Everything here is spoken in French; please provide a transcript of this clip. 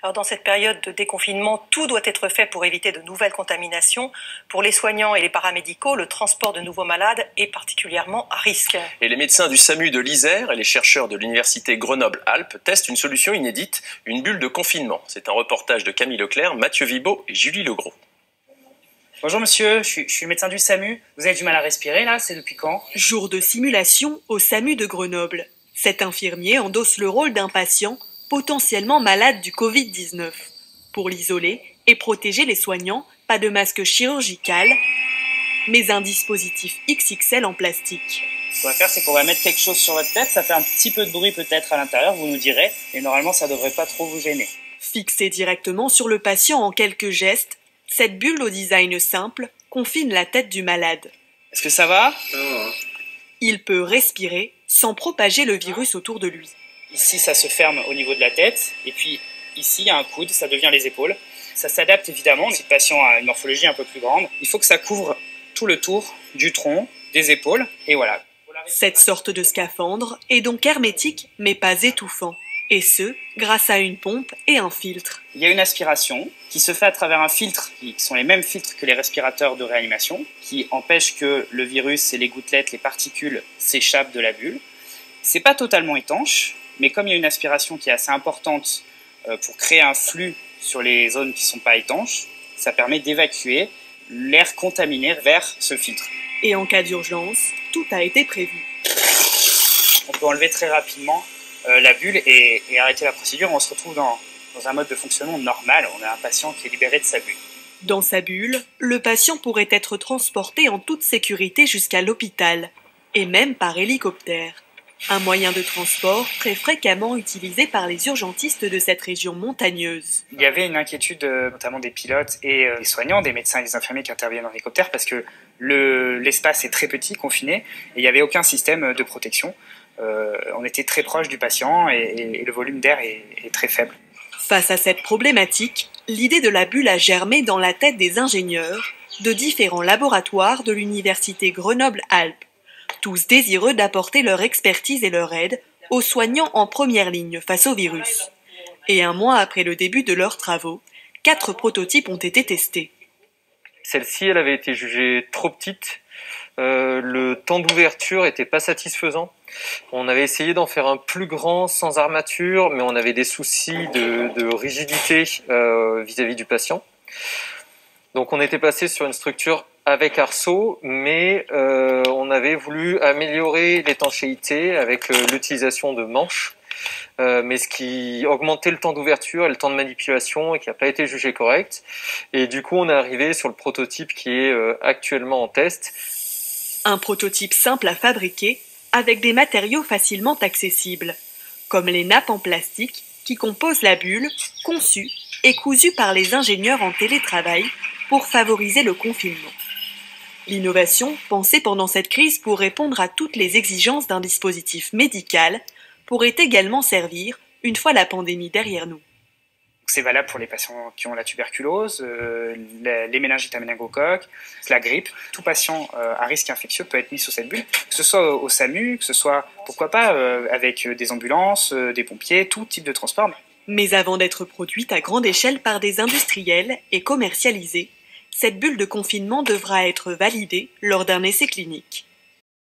Alors dans cette période de déconfinement, tout doit être fait pour éviter de nouvelles contaminations. Pour les soignants et les paramédicaux, le transport de nouveaux malades est particulièrement à risque. Et les médecins du SAMU de l'Isère et les chercheurs de l'université Grenoble-Alpes testent une solution inédite, une bulle de confinement. C'est un reportage de Camille Leclerc, Mathieu Vibo et Julie Legros. Bonjour monsieur, je suis médecin du SAMU. Vous avez du mal à respirer là, c'est depuis quand? Jour de simulation au SAMU de Grenoble. Cet infirmier endosse le rôle d'un patient potentiellement malade du Covid-19. Pour l'isoler et protéger les soignants, pas de masque chirurgical, mais un dispositif XXL en plastique. Ce qu'on va faire, c'est qu'on va mettre quelque chose sur votre tête, ça fait un petit peu de bruit peut-être à l'intérieur, vous nous direz, et normalement ça devrait pas trop vous gêner. Fixé directement sur le patient en quelques gestes, cette bulle au design simple confine la tête du malade. Est-ce que ça va? Il peut respirer sans propager le virus autour de lui. Ici, ça se ferme au niveau de la tête, et puis ici, il y a un coude, ça devient les épaules. Ça s'adapte évidemment, si le patient a une morphologie un peu plus grande. Il faut que ça couvre tout le tour du tronc, des épaules, et voilà. Cette sorte de scaphandre est donc hermétique, mais pas étouffant. Et ce, grâce à une pompe et un filtre. Il y a une aspiration qui se fait à travers un filtre, qui sont les mêmes filtres que les respirateurs de réanimation, qui empêchent que le virus et les gouttelettes, les particules s'échappent de la bulle. C'est pas totalement étanche, mais comme il y a une aspiration qui est assez importante pour créer un flux sur les zones qui ne sont pas étanches, ça permet d'évacuer l'air contaminé vers ce filtre. Et en cas d'urgence, tout a été prévu. On peut enlever très rapidement la bulle et arrêter la procédure. On se retrouve dans un mode de fonctionnement normal. On a un patient qui est libéré de sa bulle. Dans sa bulle, le patient pourrait être transporté en toute sécurité jusqu'à l'hôpital, et même par hélicoptère. Un moyen de transport très fréquemment utilisé par les urgentistes de cette région montagneuse. Il y avait une inquiétude notamment des pilotes et des soignants, des médecins et des infirmiers qui interviennent en hélicoptère parce que l'espace est très petit, confiné, et il n'y avait aucun système de protection. On était très proche du patient et le volume d'air est très faible. Face à cette problématique, l'idée de la bulle a germé dans la tête des ingénieurs de différents laboratoires de l'université Grenoble-Alpes, tous désireux d'apporter leur expertise et leur aide aux soignants en première ligne face au virus. Et un mois après le début de leurs travaux, 4 prototypes ont été testés. Celle-ci, elle avait été jugée trop petite. Le temps d'ouverture était pas satisfaisant. On avait essayé d'en faire un plus grand sans armature, mais on avait des soucis de rigidité vis-à-vis du patient. Donc on était passé sur une structure avec arceau, mais on avait voulu améliorer l'étanchéité avec l'utilisation de manches, mais ce qui augmentait le temps d'ouverture et le temps de manipulation et qui n'a pas été jugé correct. Et du coup, on est arrivé sur le prototype qui est actuellement en test. Un prototype simple à fabriquer avec des matériaux facilement accessibles, comme les nappes en plastique qui composent la bulle, conçue et cousue par les ingénieurs en télétravail pour favoriser le confinement. L'innovation, pensée pendant cette crise pour répondre à toutes les exigences d'un dispositif médical, pourrait également servir une fois la pandémie derrière nous. C'est valable pour les patients qui ont la tuberculose, les méningites à méningocoque, la grippe. Tout patient à risque infectieux peut être mis sous cette bulle, que ce soit au SAMU, que ce soit, pourquoi pas, avec des ambulances, des pompiers, tout type de transport. Mais avant d'être produite à grande échelle par des industriels et commercialisée, cette bulle de confinement devra être validée lors d'un essai clinique.